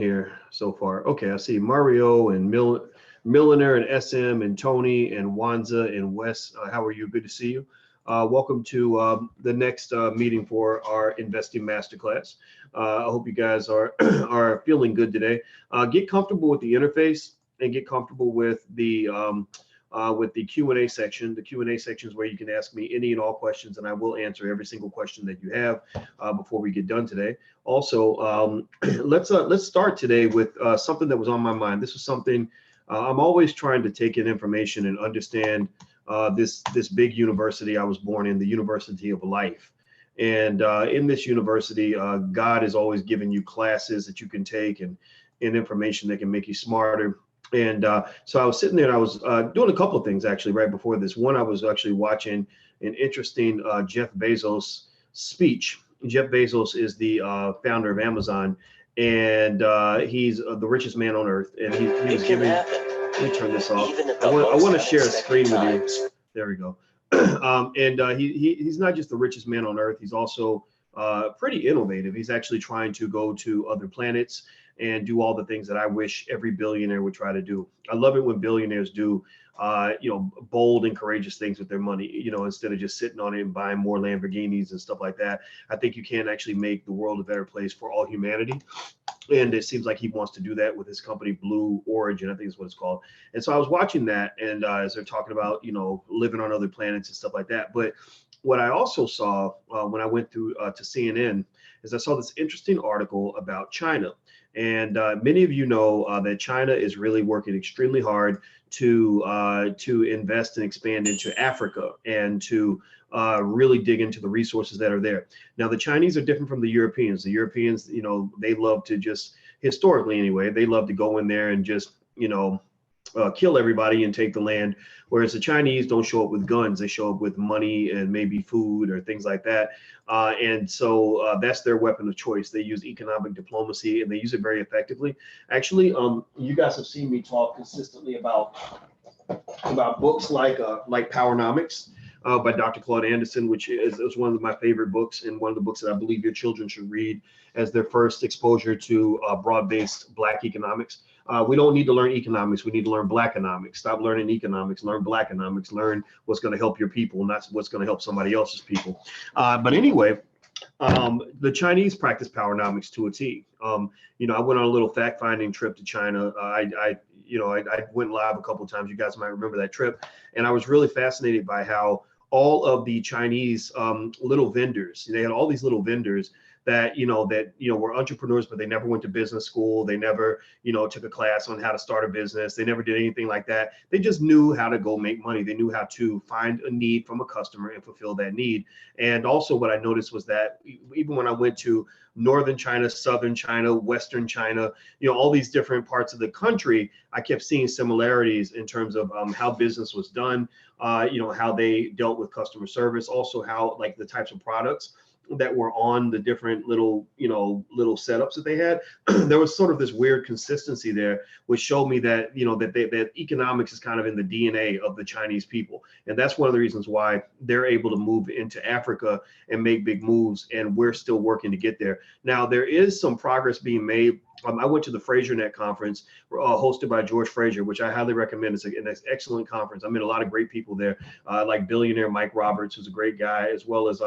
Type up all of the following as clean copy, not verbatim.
here so far. Okay, I see Mario and Milliner and SM and Tony and Wanza and Wes. How are you? Good to see you. Welcome to the next meeting for our investing masterclass. I hope you guys are are feeling good today. Get comfortable with the interface and get comfortable with the Q&A section. The Q&A section is where you can ask me any and all questions, and I will answer every single question that you have before we get done today. Also, let's start today with something that was on my mind. This was something I'm always trying to take in information and understand this big university I was born in, the University of Life. And in this university, God is always giving you classes that you can take and information that can make you smarter. And so I was sitting there and I was doing a couple of things actually right before this. One, I was actually watching an interesting Jeff Bezos speech. Jeff Bezos is the founder of Amazon, and he's the richest man on earth. And he was giving. Let me turn this off. I want to share a screen with you. There we go. He's not just the richest man on earth. He's also pretty innovative. He's actually trying to go to other planets and do all the things that I wish every billionaire would try to do. I love it when billionaires do, bold and courageous things with their money, instead of just sitting on it and buying more Lamborghinis and stuff like that. I think you can actually make the world a better place for all humanity. And it seems like he wants to do that with his company, Blue Origin, I think is what it's called. And so I was watching that, and as they're talking about, living on other planets and stuff like that. But what I also saw when I went through to CNN is I saw this interesting article about China. And many of you know that China is really working extremely hard to invest and expand into Africa and to really dig into the resources that are there. Now, the Chinese are different from the Europeans. The Europeans, they love to just, historically anyway, they love to go in there and just, kill everybody and take the land. Whereas the Chinese don't show up with guns, they show up with money and maybe food or things like that. And so that's their weapon of choice. They use economic diplomacy and they use it very effectively. Actually, you guys have seen me talk consistently about books like Powernomics by Dr. Claude Anderson, which is one of my favorite books and one of the books that I believe your children should read as their first exposure to broad-based Black economics. We don't need to learn economics. We need to learn Blackonomics. Stop learning economics, learn Blackonomics, learn what's going to help your people, not what's going to help somebody else's people. But anyway, the Chinese practice Powernomics to a T. I went on a little fact-finding trip to China. I went live a couple of times. You guys might remember that trip. And I was really fascinated by how all of the Chinese little vendors, they had all these little vendors that were entrepreneurs, but they never went to business school. They never took a class on how to start a business. They never did anything like that. They just knew how to go make money. They knew how to find a need from a customer and fulfill that need. And also what I noticed was that even when I went to northern China, southern China, western China, all these different parts of the country, I kept seeing similarities in terms of how business was done, how they dealt with customer service, also how like the types of products that were on the different little setups that they had. There was sort of this weird consistency there, which showed me that, that economics is kind of in the DNA of the Chinese people. And that's one of the reasons why they're able to move into Africa and make big moves. And we're still working to get there. Now, there is some progress being made. I went to the FraserNet conference hosted by George Fraser, which I highly recommend. It's an excellent conference. I met a lot of great people there, like billionaire Mike Roberts, who's a great guy, as well as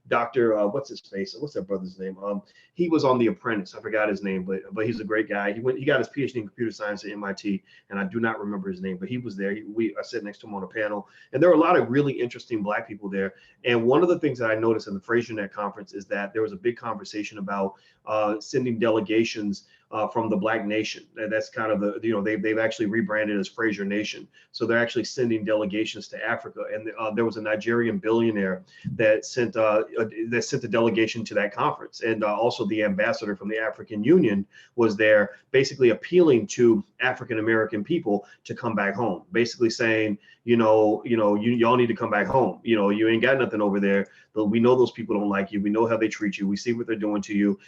Dr. What's his face? What's that brother's name? He was on The Apprentice. I forgot his name, but he's a great guy. He got his PhD in computer science at MIT, and I do not remember his name, but he was there. I sat next to him on a panel, and there were a lot of really interesting Black people there. And one of the things that I noticed in the FraserNet conference is that there was a big conversation about sending delegations from the Black Nation. That's kind of they've actually rebranded as Fraser Nation. So they're actually sending delegations to Africa. And there was a Nigerian billionaire that sent a delegation to that conference. And also the ambassador from the African Union was there, basically appealing to African American people to come back home, basically saying, y'all need to come back home. You ain't got nothing over there. But we know those people don't like you. We know how they treat you. We see what they're doing to you.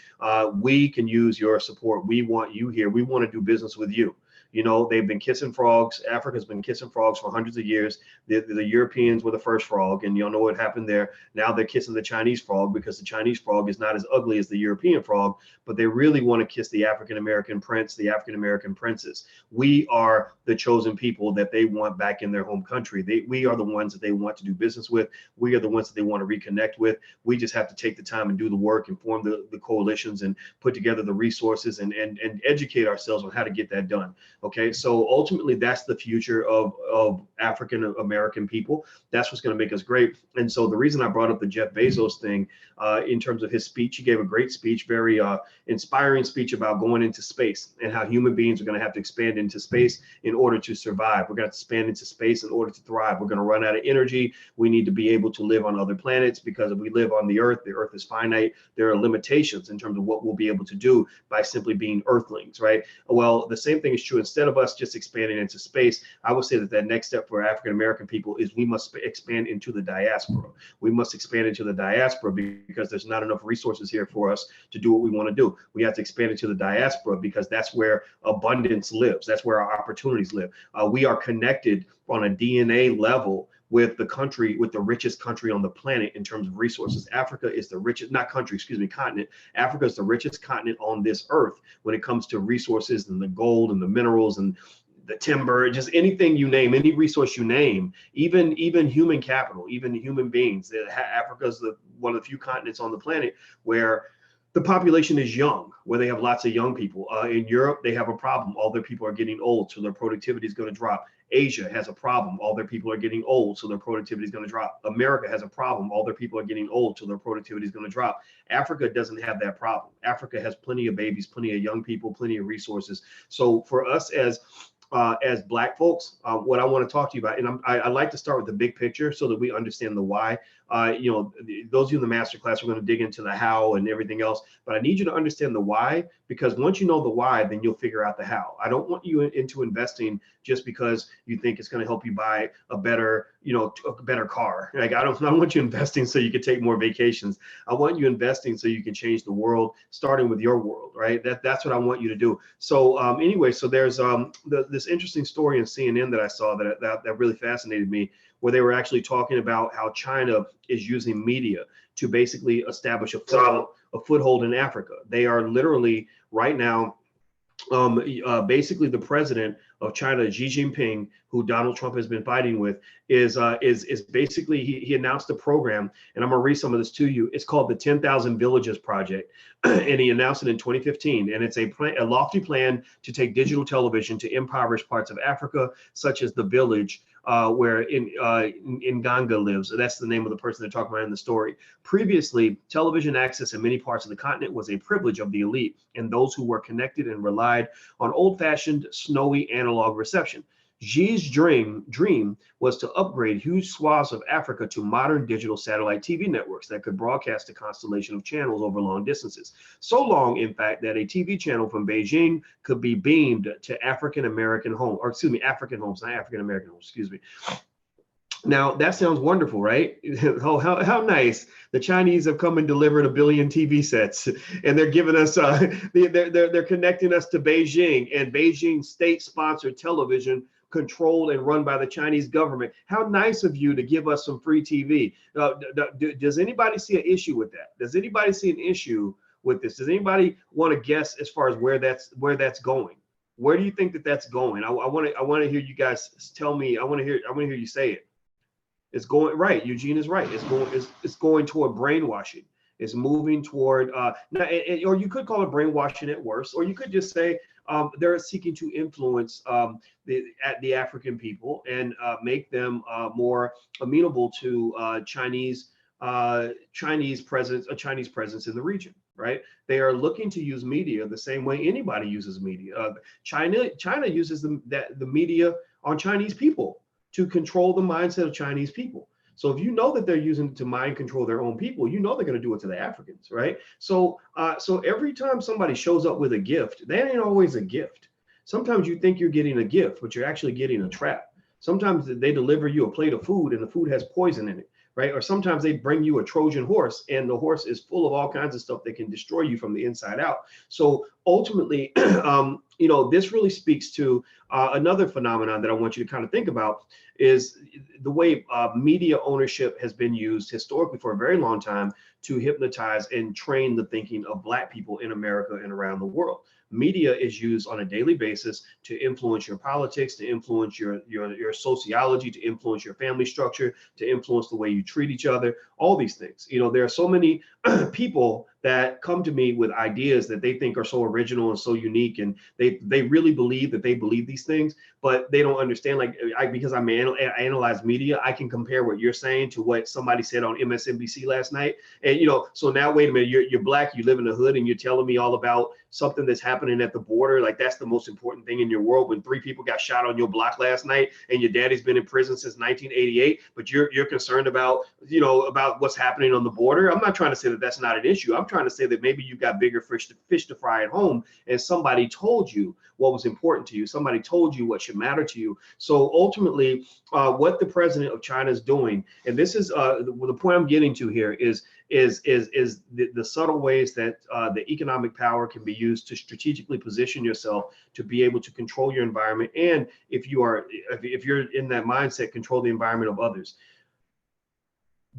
We can use your support. We want you here. We want to do business with you. You know, they've been kissing frogs. Africa's been kissing frogs for hundreds of years. The Europeans were the first frog, and you know what happened there. Now they're kissing the Chinese frog because the Chinese frog is not as ugly as the European frog, but they really want to kiss the African American prince, the African American princess. We are the chosen people that they want back in their home country. We are the ones that they want to do business with. We are the ones that they want to reconnect with. We just have to take the time and do the work and form the coalitions and put together the resources and educate ourselves on how to get that done. Okay, so ultimately that's the future of African American people. That's what's going to make us great. And so the reason I brought up the Jeff Bezos thing in terms of his speech, he gave a great speech, very inspiring speech about going into space and how human beings are going to have to expand into space in order to survive. We're going to expand into space in order to thrive. We're going to run out of energy. We need to be able to live on other planets because if we live on the Earth is finite. There are limitations in terms of what we'll be able to do by simply being Earthlings, right? Well, the same thing is true. Instead of us just expanding into space, I would say that next step for African American people is we must expand into the diaspora. We must expand into the diaspora because there's not enough resources here for us to do what we want to do. We have to expand into the diaspora because that's where abundance lives. That's where our opportunities live. We are connected on a DNA level with the country, with the richest country on the planet in terms of resources. Africa is the richest, not country, excuse me, continent. Africa is the richest continent on this earth when it comes to resources and the gold and the minerals and the timber, just anything you name, any resource you name, even human capital, even human beings. Africa is one of the few continents on the planet where the population is young, where they have lots of young people. In Europe, they have a problem. All their people are getting old, so their productivity is going to drop. Asia has a problem. All their people are getting old, so their productivity is going to drop. America has a problem. All their people are getting old, so their productivity is going to drop. Africa doesn't have that problem. Africa has plenty of babies, plenty of young people, plenty of resources. So for us as Black folks, what I want to talk to you about, and I like to start with the big picture so that we understand the why. You know, those of you in the masterclass, we're going to dig into the how and everything else, but I need you to understand the why, because once you know the why, then you'll figure out the how. I don't want you into investing just because you think it's going to help you buy a better, a better car. Like I don't want you investing so you can take more vacations. I want you investing so you can change the world, starting with your world, right? That's what I want you to do. So anyway, so there's this interesting story in CNN that I saw that really fascinated me, where they were actually talking about how China is using media to basically establish a foothold in Africa. They are literally right now, basically the president of China, Xi Jinping, who Donald Trump has been fighting with, is basically, he announced a program, and I'm gonna read some of this to you. It's called the 10,000 Villages Project, and he announced it in 2015, and it's a lofty plan to take digital television to impoverished parts of Africa, such as the village where Nganga lives. That's the name of the person they're talking about in the story. Previously, television access in many parts of the continent was a privilege of the elite and those who were connected and relied on old-fashioned, snowy analog reception. Xi's dream was to upgrade huge swaths of Africa to modern digital satellite TV networks that could broadcast a constellation of channels over long distances. So long, in fact, that a TV channel from Beijing could be beamed to African homes, not African American homes, excuse me. Now that sounds wonderful, right? how nice. The Chinese have come and delivered 1 billion TV sets, and they're giving us they're connecting us to Beijing, and Beijing state-sponsored television controlled and run by the Chinese government. How nice of you to give us some free TV. Does anybody see an issue with that? Does anybody see an issue with this? Does anybody want to guess as far as where that's going? Where do you think that's going? I want to hear you guys tell me. I want to hear you say it. It's going right. Eugene is right. It's going toward brainwashing. It's moving toward or you could call it brainwashing at worst, or you could just say they're seeking to influence the African people and make them more amenable to Chinese presence in the region. Right? They are looking to use media the same way anybody uses media. China uses the media on Chinese people to control the mindset of Chinese people. So if you know that they're using it to mind control their own people, you know they're going to do it to the Africans, right? So every time somebody shows up with a gift, that ain't always a gift. Sometimes you think you're getting a gift, but you're actually getting a trap. Sometimes they deliver you a plate of food and the food has poison in it. right? Or sometimes they bring you a Trojan horse, and the horse is full of all kinds of stuff that can destroy you from the inside out. So ultimately, this really speaks to another phenomenon that I want you to kind of think about is the way media ownership has been used historically for a very long time to hypnotize and train the thinking of Black people in America and around the world. Media is used on a daily basis to influence your politics, to influence your sociology, to influence your family structure, to influence the way you treat each other, all these things. There are so many people that come to me with ideas that they think are so original and so unique, and they really believe that they believe these things, but they don't understand. Like, because I analyze media, I can compare what you're saying to what somebody said on MSNBC last night. And so now wait a minute, you're Black, you live in the hood, and you're telling me all about something that's happening at the border. Like, that's the most important thing in your world, when 3 people got shot on your block last night and your daddy's been in prison since 1988, but you're concerned about about what's happening on the border. I'm not trying to say that that's not an issue. I'm trying to say that maybe you got bigger fish to fry at home, and somebody told you what was important to you. Somebody told you what should matter to you. So ultimately, what the president of China is doing, and this is the point I'm getting to here, is the subtle ways that the economic power can be used to strategically position yourself to be able to control your environment, and if you're in that mindset, control the environment of others.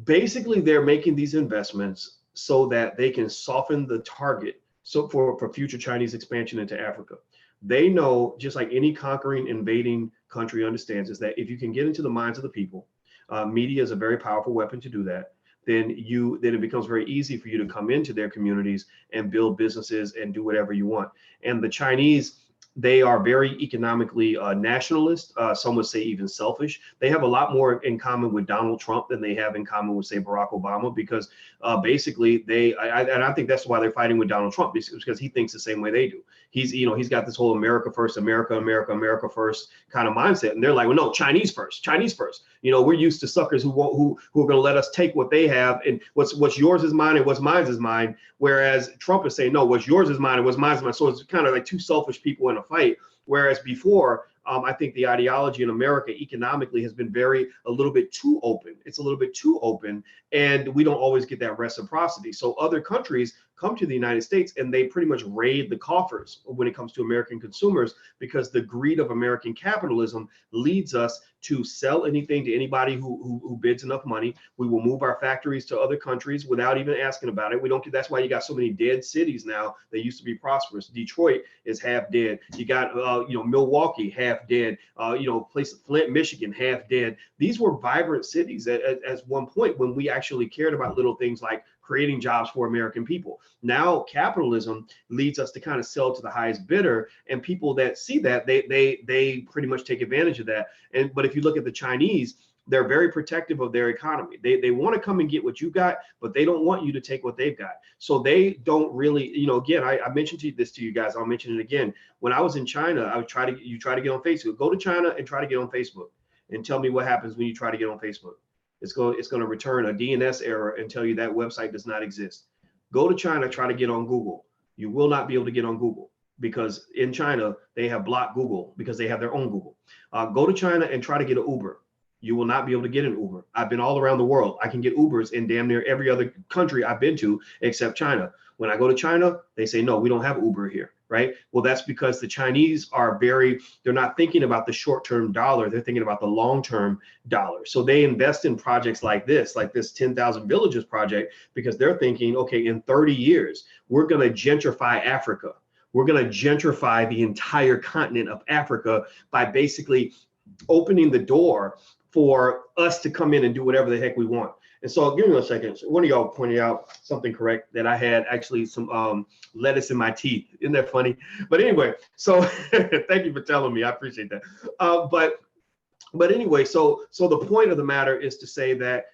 Basically, they're making these investments so that they can soften the target for future Chinese expansion into Africa. They know, just like any conquering, invading country understands, is that if you can get into the minds of the people, media is a very powerful weapon to do that. Then it becomes very easy for you to come into their communities and build businesses and do whatever you want. And the Chinese, they are very economically nationalist. Some would say even selfish. They have a lot more in common with Donald Trump than they have in common with, say, Barack Obama, because basically I think that's why they're fighting with Donald Trump, because he thinks the same way they do. He's got this whole America first, America first kind of mindset, and they're like, well, no, Chinese first. We're used to suckers who are going to let us take what they have, and what's yours is mine and what's mine is mine. Whereas Trump is saying, no, what's yours is mine and what's mine is mine. So it's kind of like two selfish people in a fight. Whereas before, I think the ideology in America economically has been a little bit too open. It's a little bit too open, and we don't always get that reciprocity. So other countries come to the United States and they pretty much raid the coffers when it comes to American consumers, because the greed of American capitalism leads us to sell anything to anybody who bids enough money. We will move our factories to other countries without even asking about it. That's why you got so many dead cities now that used to be prosperous. Detroit is half dead. You got Milwaukee half dead. Flint, Michigan half dead. These were vibrant cities at one point, when we actually cared about little things like creating jobs for American people. Now capitalism leads us to kind of sell to the highest bidder, and people that see that, they pretty much take advantage of that. But if you look at the Chinese, they're very protective of their economy. They want to come and get what you got, but they don't want you to take what they've got. So they don't really, again, I mentioned this to you guys. I'll mention it again. When I was in China, you try to get on Facebook. Go to China and try to get on Facebook, and tell me what happens when you try to get on Facebook. It's going to return a DNS error and tell you that website does not exist. Go to China, try to get on Google. You will not be able to get on Google, because in China, they have blocked Google because they have their own Google. Go to China and try to get an Uber. You will not be able to get an Uber. I've been all around the world. I can get Ubers in damn near every other country I've been to except China. When I go to China, they say, no, we don't have Uber here, right? Well, that's because the Chinese they're not thinking about the short-term dollar. They're thinking about the long-term dollar. So they invest in projects like this 10,000 Villages project, because they're thinking, okay, in 30 years, we're going to gentrify Africa. We're going to gentrify the entire continent of Africa by basically opening the door for us to come in and do whatever the heck we want. And so give me a second. One of y'all pointed out something correct, that I had actually some lettuce in my teeth. Isn't that funny? But anyway, so thank you for telling me. I appreciate that. But anyway, so the point of the matter is to say that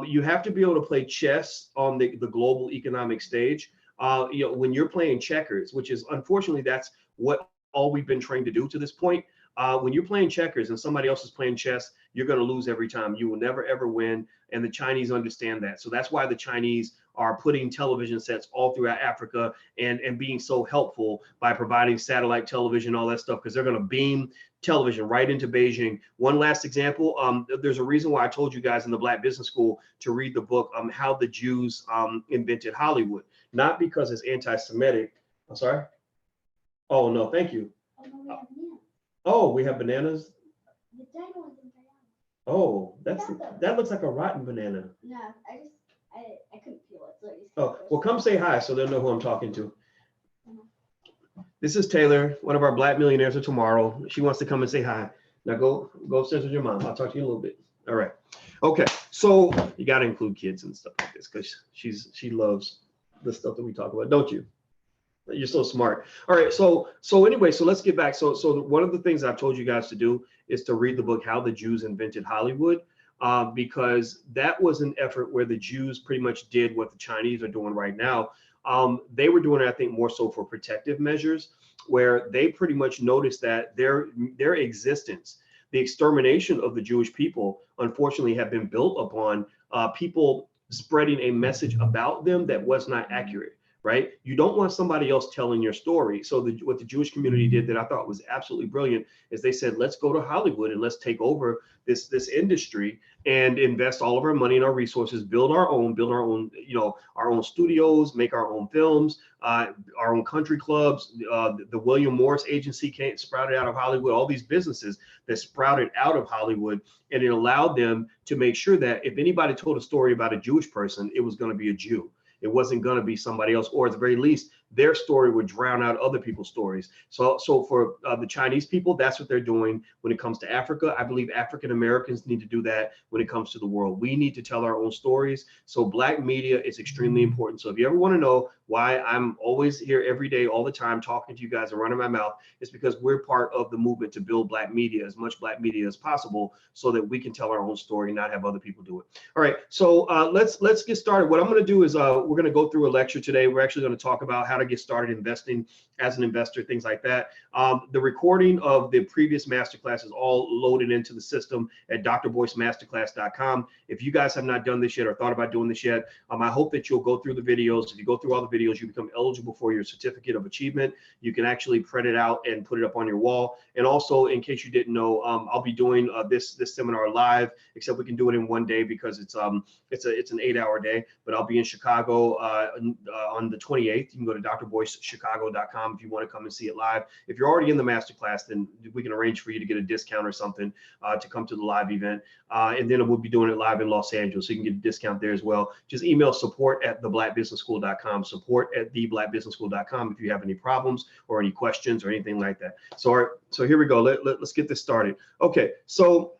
you have to be able to play chess on the global economic stage. When you're playing checkers, which is unfortunately that's what all we've been trained to do to this point. When you're playing checkers and somebody else is playing chess, you're going to lose every time. You will never, ever win. And the Chinese understand that. So that's why the Chinese are putting television sets all throughout Africa and being so helpful by providing satellite television, all that stuff, because they're going to beam television right into Beijing. One last example, there's a reason why I told you guys in the Black Business School to read the book, How the Jews Invented Hollywood. Not because it's anti-Semitic. I'm sorry? Oh, no, thank you. Oh, we have bananas? Oh, that looks like a rotten banana. No, I couldn't feel it. So Oh, well, come say hi so they'll know who I'm talking to. This is Taylor, one of our Black millionaires of tomorrow. She wants to come and say hi. Now go upstairs with your mom. I'll talk to you in a little bit. All right. Okay. So you got to include kids and stuff like this because she loves the stuff that we talk about, don't you? You're so smart. All right. So anyway, so let's get back. So one of the things I've told you guys to do is to read the book, How the Jews Invented Hollywood, because that was an effort where the Jews pretty much did what the Chinese are doing right now. They were doing it, I think, more so for protective measures, where they pretty much noticed that their existence, the extermination of the Jewish people, unfortunately, have been built upon people spreading a message about them that was not accurate. Right? You don't want somebody else telling your story. So what the Jewish community did that I thought was absolutely brilliant is they said, let's go to Hollywood and let's take over this industry and invest all of our money and our resources, build our own, our own studios, make our own films, our own country clubs. The William Morris Agency sprouted out of Hollywood, all these businesses that sprouted out of Hollywood. And it allowed them to make sure that if anybody told a story about a Jewish person, it was going to be a Jew. It wasn't going to be somebody else, or at the very least, their story would drown out other people's stories. So for the Chinese people, that's what they're doing when it comes to Africa. I believe African Americans need to do that when it comes to the world. We need to tell our own stories. So Black media is extremely important. So if you ever want to know why I'm always here every day, all the time, talking to you guys and running my mouth, it's because we're part of the movement to build Black media, as much Black media as possible, so that we can tell our own story and not have other people do it. All right, so let's get started. What I'm going to do is we're going to go through a lecture today. We're actually going to talk about how to get started investing as an investor, things like that. The recording of the previous masterclass is all loaded into the system at drboycemasterclass.com. If you guys have not done this yet or thought about doing this yet, I hope that you'll go through the videos. If you go through all the videos, you become eligible for your certificate of achievement. You can actually print it out and put it up on your wall. And also, in case you didn't know, I'll be doing this seminar live, except we can do it in one day because it's an 8-hour day. But I'll be in Chicago on the 28th. You can go to drboycechicago.com if you want to come and see it live. If you're already in the masterclass, then we can arrange for you to get a discount or something to come to the live event. And then we'll be doing it live in Los Angeles, so you can get a discount there as well. Just email support@theblackbusinessschool.com, support@theblackbusinessschool.com if you have any problems or any questions or anything like that. So, all right, so here we go. Let's get this started. Okay, so